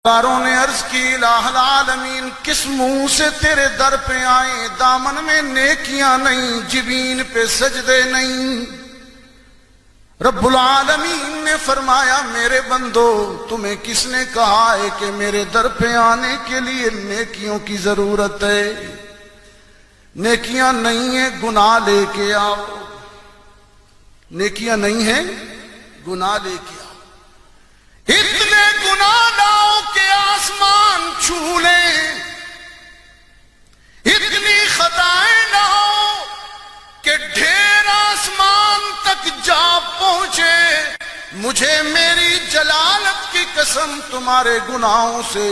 کاروں نے عرض کی الہ العالمین کس منہ سے تیرے در پہ آئیں، دامن میں نیکیاں نہیں، جبین پہ سجدے نہیں۔ رب العالمین نے فرمایا میرے بندو تمہیں کس نے کہا ہے کہ میرے در پہ آنے کے لیے نیکیوں کی ضرورت ہے؟ نیکیاں نہیں ہیں گناہ لے کے آؤ، نیکیاں نہیں ہیں گناہ لے کے آؤ۔ اتنے گناہ لاؤ کہ آسمان چھو لیں، اتنی خطائیں لاؤ کہ ڈھیر آسمان تک جا پہنچے۔ مجھے میری جلالت کی قسم تمہارے گناہوں سے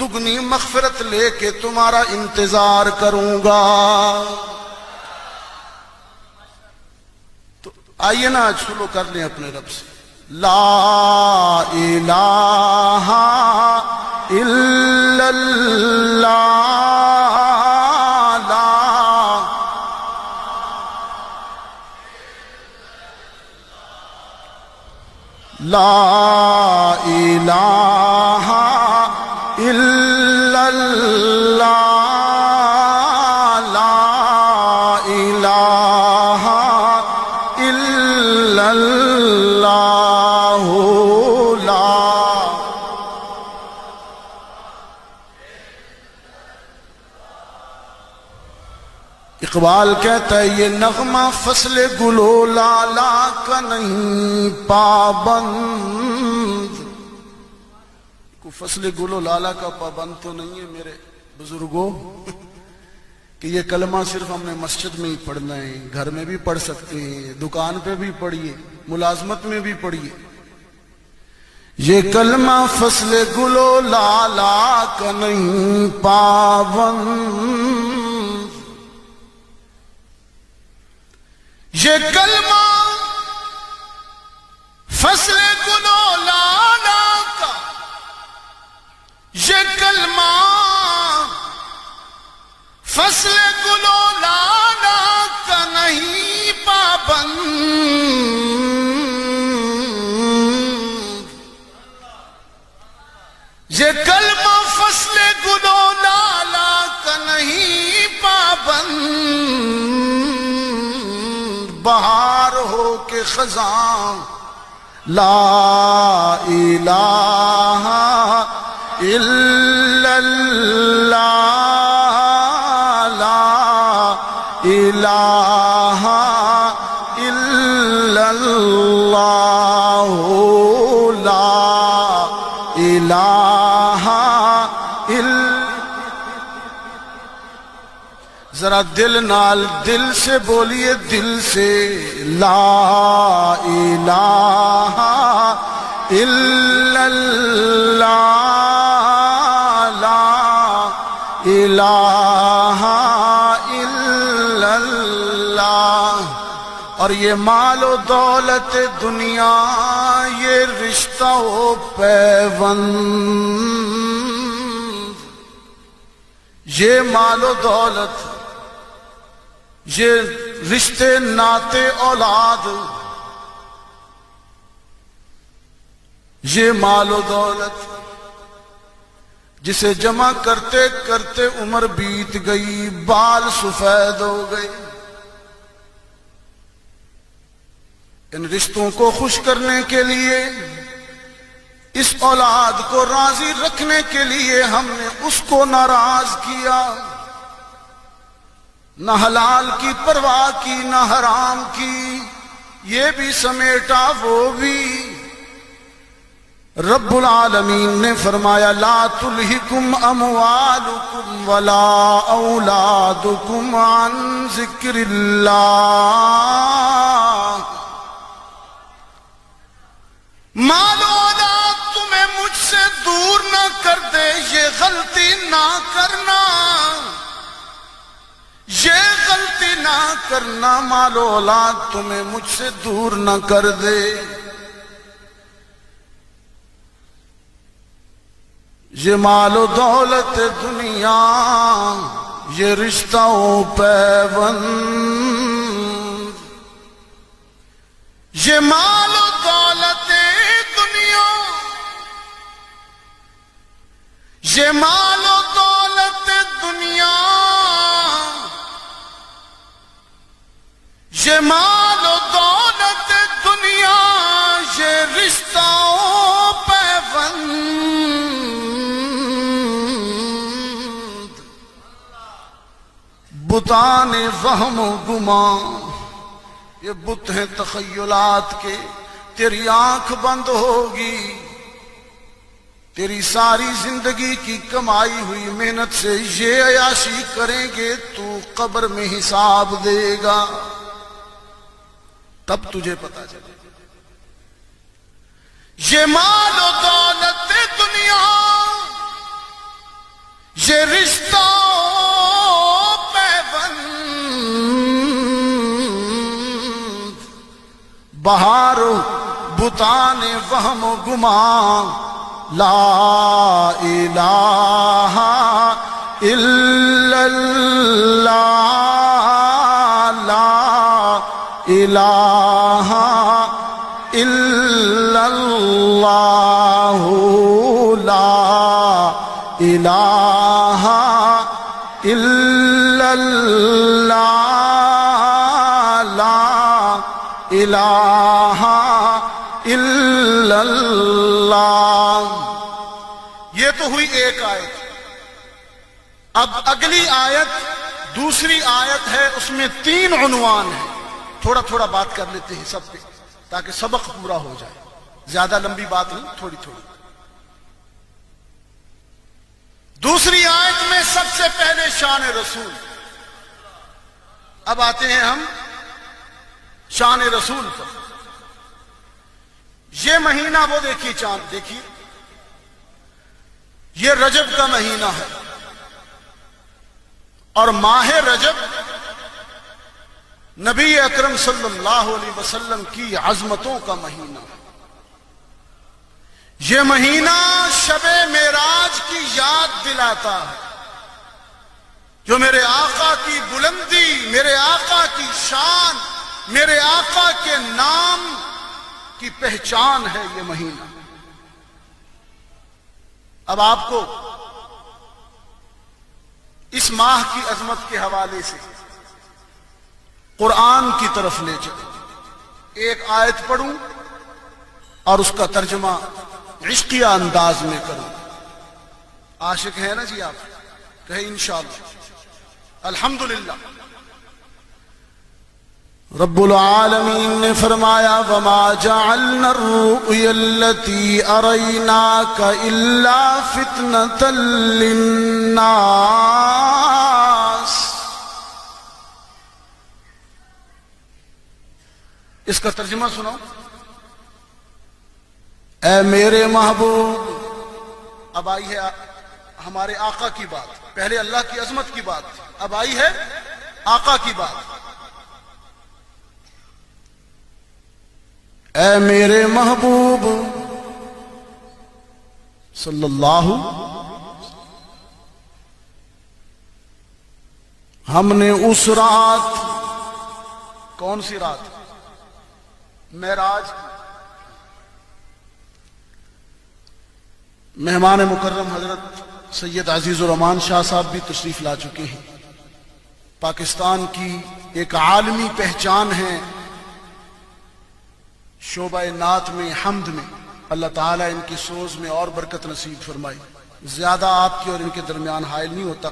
دگنی مغفرت لے کے تمہارا انتظار کروں گا۔ تو آئیے نا شروع کر لیں اپنے رب سے۔ لا الہ الا اللہ، لا الہ الا اللہ، لا الہ الا اللہ، اقبال کہتا ہے یہ نغمہ فصل گل و لالا کا نہیں پابند، کو فصل گل و لالا کا پابند تو نہیں ہے میرے بزرگوں کہ یہ کلمہ صرف ہم نے مسجد میں ہی پڑھنا ہے، گھر میں بھی پڑھ سکتے ہیں، دکان پہ بھی پڑھیے، ملازمت میں بھی پڑھیے۔ یہ کلمہ فصل گل و لالا کا نہیں پابند، یہ کلمہ فصل گل و لالا کا، یہ کلمہ فصل گل و لالا کا نہیں پابند، یہ کلمہ فصل گل و لالا کا نہیں پابند، بہار ہو کے خزاں لا الہ الا اللہ، لا الہ الا اللہ، لا الہ الا۔ ذرا دل نال دل سے بولیے، دل سے لا الہ الا اللہ، لا الہ الا اللہ۔ اور یہ مال و دولت دنیا، یہ رشتہ و پیوند، یہ مال و دولت، یہ رشتے ناتے اولاد، یہ مال و دولت جسے جمع کرتے کرتے عمر بیت گئی، بال سفید ہو گئے۔ ان رشتوں کو خوش کرنے کے لیے، اس اولاد کو راضی رکھنے کے لیے ہم نے اس کو ناراض کیا، نہ حلال کی پرواہ کی نہ حرام کی، یہ بھی سمیٹا وہ بھی۔ رب العالمین نے فرمایا لا تلہکم اموالکم ولا اولادکم عن ذکر اللہ، مال و اولاد تمہیں مجھ سے دور نہ کر دے، یہ غلطی نہ کرنا، یہ غلطی نہ کرنا، مال و اولاد تمہیں مجھ سے دور نہ کر دے۔ یہ مال و دولت دنیا، یہ رشتہ و پیوند، یہ مال و دولت دنیا، یہ مال و دولت دنیا، یہ مال و دولت دنیا، یہ رشتہ و پیوند، بتان وہم و گمان، یہ بت ہیں تخیلات کے، تیری آنکھ بند ہوگی، تیری ساری زندگی کی کمائی ہوئی محنت سے یہ عیاشی کریں گے، تو قبر میں حساب دے گا، تب تجھے پتا چلے۔ یہ مال و دولت دنیا، یہ رشتہ و پیوند، بہار و بتان وہم و گمان، لا الہ الا اللہ، لا الہ الا اللہ، لا الہ الا اللہ، لا الہ الا اللہ۔ یہ تو ہوئی ایک آیت۔ اب اگلی آیت دوسری آیت ہے، اس میں 3 عنوان ہیں، تھوڑا تھوڑا بات کر لیتے ہیں سب پہ تاکہ سبق پورا ہو جائے، زیادہ لمبی بات نہیں، تھوڑی تھوڑی۔ دوسری آیت میں سب سے پہلے شان رسول، اب آتے ہیں ہم شان رسول پر۔ یہ مہینہ وہ دیکھیے، چاند دیکھیے، یہ رجب کا مہینہ ہے، اور ماہ رجب نبی اکرم صلی اللہ علیہ وسلم کی عظمتوں کا مہینہ ہے۔ یہ مہینہ شب معراج کی یاد دلاتا ہے، جو میرے آقا کی بلندی، میرے آقا کی شان، میرے آقا کے نام کی پہچان ہے یہ مہینہ۔ اب آپ کو اس ماہ کی عظمت کے حوالے سے قرآن کی طرف لے چلیں، ایک آیت پڑھوں اور اس کا ترجمہ عشقیہ انداز میں کروں۔ عاشق ہے نا جی آپ؟ کہیں انشاءاللہ۔ الحمدللہ۔ رب العالمین نے فرمایا وَمَا جَعَلْنَا الرُّؤْيَا الَّتِي أَرَيْنَاكَ إِلَّا فِتْنَةً لِلنَّاسِ۔ اس کا ترجمہ سنو۔ اے میرے محبوب، اب آئی ہے ہمارے آقا کی بات، پہلے اللہ کی عظمت کی بات، اب آئی ہے آقا کی بات۔ اے میرے محبوب صلی اللہ، ہم نے اس رات، کون سی رات؟ معراج کی۔ مہمان مکرم حضرت سید عزیز الرحمان شاہ صاحب بھی تشریف لا چکے ہیں۔ پاکستان کی ایک عالمی پہچان ہے شعبہ نعت میں، حمد میں۔ اللہ تعالیٰ ان کی سوز میں اور برکت نصیب فرمائی۔ زیادہ آپ کی اور ان کے درمیان حائل نہیں ہوتا،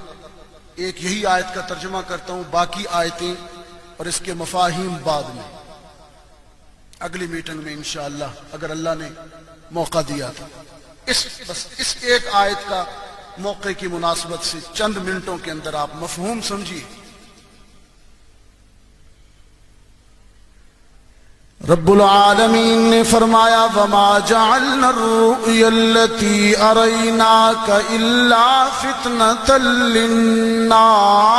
ایک یہی آیت کا ترجمہ کرتا ہوں، باقی آیتیں اور اس کے مفاہیم بعد میں اگلی میٹنگ میں انشاءاللہ اگر اللہ نے موقع دیا تھا۔ بس اس ایک آیت کا موقع کی مناسبت سے چند منٹوں کے اندر آپ مفہوم سمجھیے۔ رب العالمین نے فرمایا وَمَا جَعَلْنَا الرُّؤْيَا الَّتِي أَرَيْنَاكَ إِلَّا فِتْنَةً لِلنَّاسِ۔